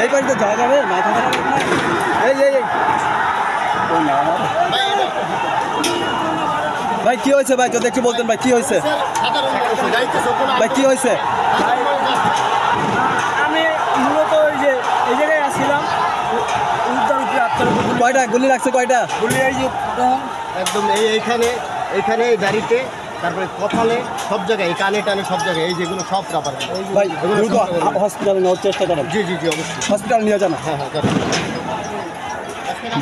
এই বাড়িতে যাওয়া যাবে মাথা এই ভাই কি হয়েছে ভাই যদি একটু বলতেন ভাই কি হয়েছে ভাই কি হয়েছে? আমি মূলত ওই যে এই জায়গায় আসছিলাম কয়টা গুলি লাগছে কয়টা গুলি এই যে একদম এইখানে এই গাড়িতে তারপরে কপালে সব জায়গায় এই কানে টানে সব জায়গায় এই যেগুলো সব কাপড় ভাই হসপিটালে নেওয়ার চেষ্টা করেন। জি জি জি অবশ্যই হসপিটাল নিয়ে যান। হ্যাঁ হ্যাঁ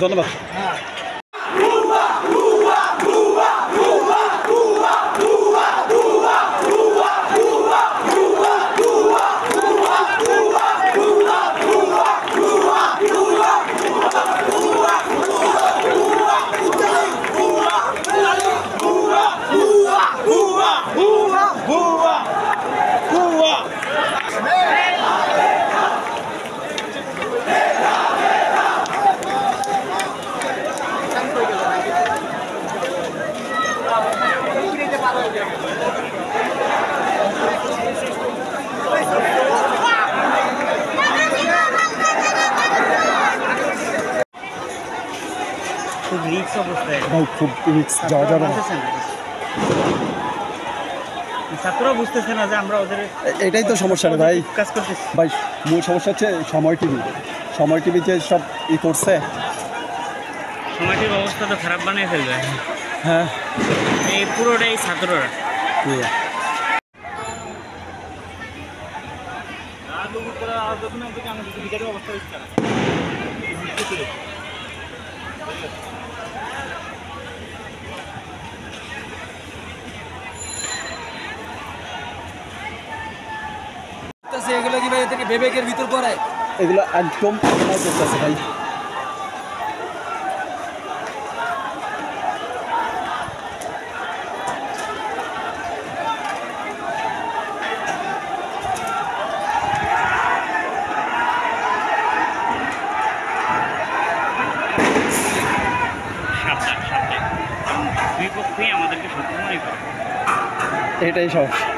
ধন্যবাদ। খুব রিস্ক অবস্থায় ভাই খুব রিস্ক যাওয়া যাবে না। ছাত্ররা বুঝতেছে না যে আমরা ওদের এটাই তো সমস্যা রে ভাই কাজ করতেছি। ভাই মূল সমস্যা হচ্ছে সময় টিভি যে সব করছে সময়টির অবস্থা তো খারাপ বানিয়ে ফেলবে। হ্যাঁ এই পুরোটাই ছাত্ররা। এগুলো কি ভাই থেকে বিবেকের ভিতর পড়ায়? এগুলো একদম করতেছে ভাই। দুই পক্ষেই আমাদেরকে সক্ষমই করে। এটাই সমস্যা।